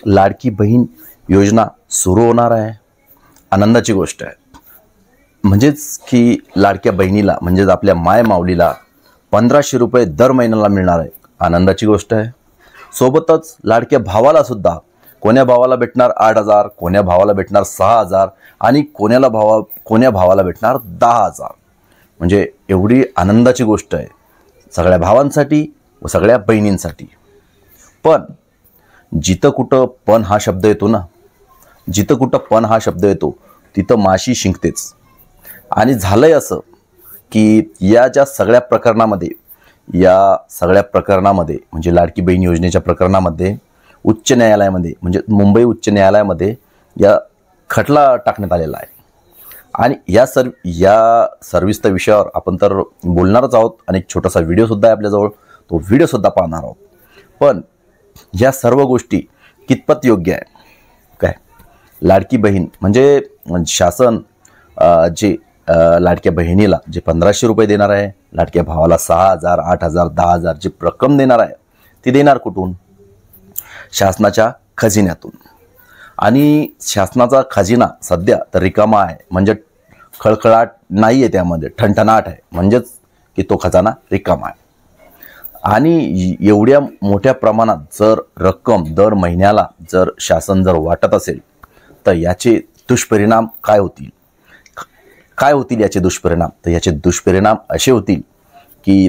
लाडकी बहीण योजना सुरू होणार आहे. आनंदाची गोष्ट आहे. म्हणजेच की लाडक्या बहिणीला म्हणजेच आपल्या माय माऊलीला 1500 रुपये दर महिन्याला मिळणार आहे. आनंदाची गोष्ट आहे. सोबतच लाडक्या भावाला सुद्धा कोण्या भावाला भेटणार 8000, कोण्या भावाला भेटणार 6000 आणि कोण्या भावाला भेटणार 10000. म्हणजे एवढी आनंदाची गोष्ट आहे सगळ्या भावांसाठी व सगळ्या बहिणींसाठी. पण जिथं कुठं पण हा शब्द येतो ना, जिथं कुठं पण हा शब्द येतो तिथं माशी शिंकतेच. आणि झालंय असं की या सगळ्या प्रकरणामध्ये म्हणजे लाडकी बहीण योजनेच्या प्रकरणामध्ये उच्च न्यायालयामध्ये म्हणजे मुंबई उच्च न्यायालयामध्ये या खटला टाकण्यात आलेला आहे. आणि या सर्विस्तर विषयावर आपण तर बोलणारच आहोत आणि एक छोटासा व्हिडिओसुद्धा आहे आपल्याजवळ, तो व्हिडिओसुद्धा पाहणार आहोत. पण या सर्व गोष्टी कितपत योग्य आहे काय? लाडकी बहीण म्हणजे शासन जे लाडक्या बहिणीला जे 1500 रुपये देणार आहे, लाडक्या भावाला 6000, 8000, 10000 जी रक्कम देणार आहे ती देणार कुठून? शासनाच्या खजिन्यातून. आणि शासनाचा खजिना सध्या तर रिकामा आहे. म्हणजे खळखळाट नाही आहे त्यामध्ये, ठणठणाट आहे. म्हणजेच की तो खजाना रिकामा आहे. आणि एवढ्या मोठ्या प्रमाणात जर रक्कम दर महिन्याला जर शासन जर वाटत असेल तर याचे दुष्परिणाम काय होतील? याचे दुष्परिणाम? तर याचे दुष्परिणाम असे होतील की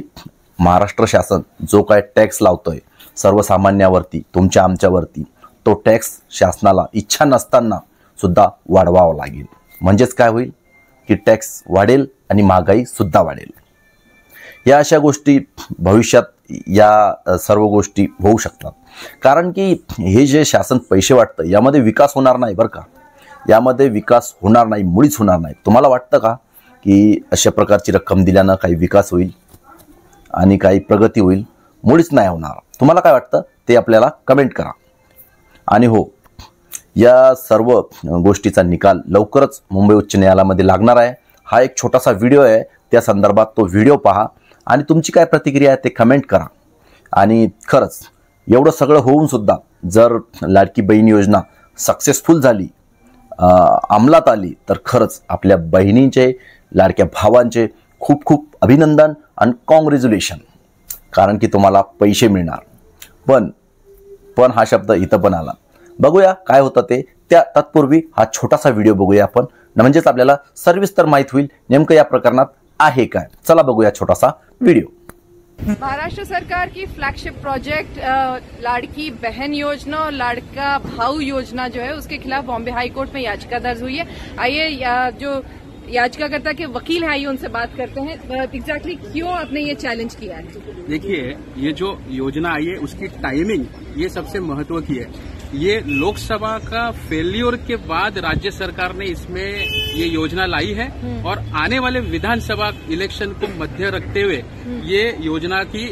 महाराष्ट्र शासन जो काय टॅक्स लावतोय सर्वसामान्यावरती, तुमच्या आमच्यावरती, तो टॅक्स शासनाला इच्छा नसताना सुद्धा वाढवावा लागेल. म्हणजेच काय होईल की टॅक्स वाढेल आणि महागाई सुद्धा वाढेल. या अशा गोष्टी भविष्यात या सर्व गोष्टी होऊ शकतात. कारण की हे जे शासन पैसे वाटतं यामध्ये विकास होणार नाही बरं का. यामध्ये विकास होणार नाही, मुळीच होणार नाही. तुम्हाला वाटतं का की अशा प्रकारची रक्कम दिल्यानं काही विकास होईल आणि काही प्रगती होईल? मुळीच नाही होणार. तुम्हाला काय वाटतं ते आपल्याला कमेंट करा. आणि हो, या सर्व गोष्टीचा निकाल लवकरच मुंबई उच्च न्यायालयामध्ये लागणार आहे. हा एक छोटासा व्हिडिओ आहे, त्या संदर्भात तो व्हिडिओ पहा आणि तुमची काय प्रतिक्रिया आहे ते कमेंट करा. आणि खरंच एवढं सगळं होऊन सुद्धा जर लाडकी बहीण योजना सक्सेसफुल झाली, अंमलात आली, तर खरंच आपल्या बहिणींचे, लाडक्या भावांचे खूप खूप अभिनंदन आणि कॉंग्रॅच्युलेशन. कारण की तुम्हाला पैसे मिळणार. पण हा शब्द इथं पण आला. बघूया काय होतं ते. तत्पूर्वी हा छोटासा व्हिडिओ बघूया आपण, म्हणजेच आपल्याला सविस्तर माहीत होईल नेमकं या प्रकरणात आहे काय. चला बघूया छोटासा व्हिडिओ. महाराष्ट्र सरकार की फ्लैगशिप प्रोजेक्ट लाड़की बहन योजना और लाड़का भाऊ योजना जो है उसके खिलाफ बॉम्बे हाई कोर्ट में याचिका दर्ज हुई है. आइए जो याचिकाकर्ता के वकील हैं आइए उनसे बात करते हैं. एग्जैक्टली क्यों आपने ये चैलेंज किया है? देखिए, ये जो योजना आई है उसकी टाइमिंग ये सबसे महत्व की है. ये लोकसभा का फेल्योर के बाद राज्य सरकार ने इसमें ये योजना लाई है और आने वाले विधानसभा इलेक्शन को मध्य रखते हुए ये योजना की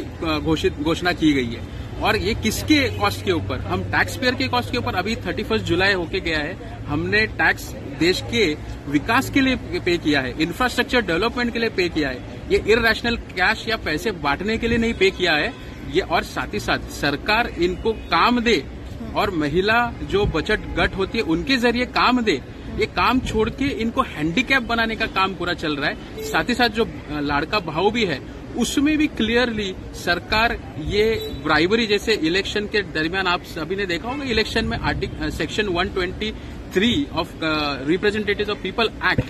घोषणा की गई है. और ये किसके कॉस्ट के ऊपर? हम टैक्स पेयर के कॉस्ट के ऊपर. अभी 31 जुलाई होके गया है. हमने टैक्स देश के विकास के लिए पे किया है, इंफ्रास्ट्रक्चर डेवलपमेंट के लिए पे किया है. ये इररेशनल कैश या पैसे बांटने के लिए नहीं पे किया है. ये और साथ ही साथ सरकार इनको काम दे और महिला जो बचत गट होती है उनके जरिए काम दे. ये काम छोड़ के इनको हैंडीकैप बनाने का काम पूरा चल रहा है. साथ ही साथ जो लाड़का भाव भी है उसमें भी क्लियरली सरकार ये ब्राइबरी, जैसे इलेक्शन के दरमियान आप सभी ने देखा होगा, इलेक्शन में section 123 of representatives of people act,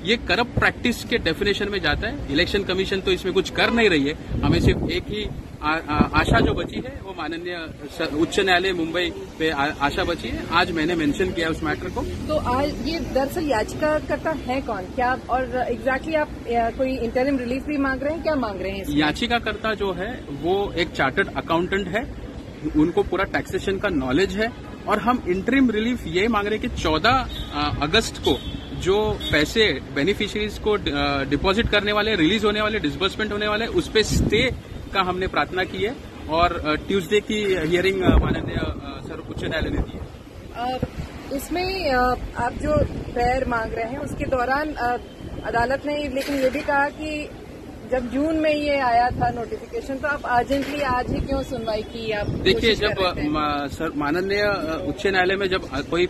ये करप्ट प्रैक्टिस के डेफिनेशन में जाता है. इलेक्शन कमीशन तो इसमें कुछ कर नहीं रही है. हमें सिर्फ एक ही आशा जो बची है वो माननीय उच्च न्यायालय मुंबई पे आशा बची है. आज मैंने मेंशन किया उस मैटर को. तो आज ये दरअसल याचिकाकर्ता है कौन, क्या और एग्जैक्टली आप कोई इंटरिम रिलीफ भी मांग रहे हैं, क्या मांग रहे हैं? याचिकाकर्ता जो है वो एक चार्टर्ड अकाउंटेंट है. उनको पूरा टैक्सेशन का नॉलेज है और हम इंटरिम रिलीफ ये मांग रहे हैं कि 14 अगस्त को जो पैसे बेनिफिशियरीज को डिपॉजिट करने वाले, रिलीज होने वाले, डिसबर्समेंट होने वाले, उस पे स्टे का हमने प्रार्थना की है. और ट्यूसडे की हियरिंग माननीय उच्च न्यायालय ने दी है. इसमें आप जो पैर मांग रहे हैं उसके दौरान अदालत ने लेकिन ये भी कहा कि जब जून में ये आया था नोटिफिकेशन, तो आप अर्जेंटली आज ही क्यों सुनवाई की? आप देखिए, जब सर माननीय उच्च न्यायालय में जब कोई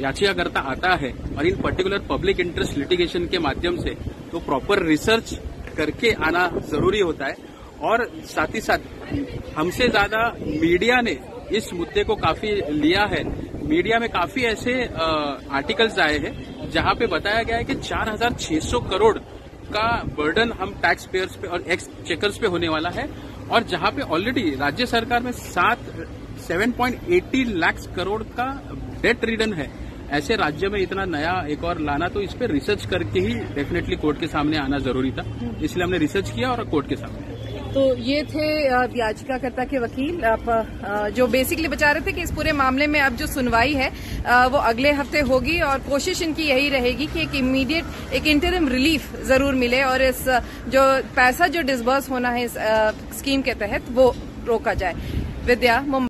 याचिकाकर्ता आता है और इन पर्टिकुलर पब्लिक इंटरेस्ट लिटिगेशन के माध्यम से, तो प्रॉपर रिसर्च करके आना जरूरी होता है। और साथ ही साथ हमसे ज्यादा मीडिया ने इस मुद्दे को काफी लिया है। मीडिया में काफी ऐसे आर्टिकल्स आए हैं जहां पे बताया गया है कि 4,600 करोड़ का बर्डन हम टैक्स पेयर्स पे और एक्स चेकर्स पे होने वाला है, और जहां पे ऑलरेडी राज्य सरकार में 7.80 लाख करोड़ का डेट रिडन है। ऐसे राज्य में इतना नया एक और लाना, तो इस पे रिसर्च करके ही डेफिनेटली कोर्ट के सामने आना जरूरी था, इसलिए हमने रिसर्च किया और कोर्ट के सामने। तो ये थे याचिकाकर्ता के वकील, आप जो बेसिकली बता रहे थे कि इस पूरे मामले में अब जो सुनवाई है वो अगले हफ्ते होगी, और कोशिश इनकी यही रहेगी कि एक इमीडिएट एक इंटरिम रिलीफ जरूर मिले और इस जो पैसा जो डिसबर्स होना है इस स्कीम के तहत वो रोका जाए। विद्या, मुंबई।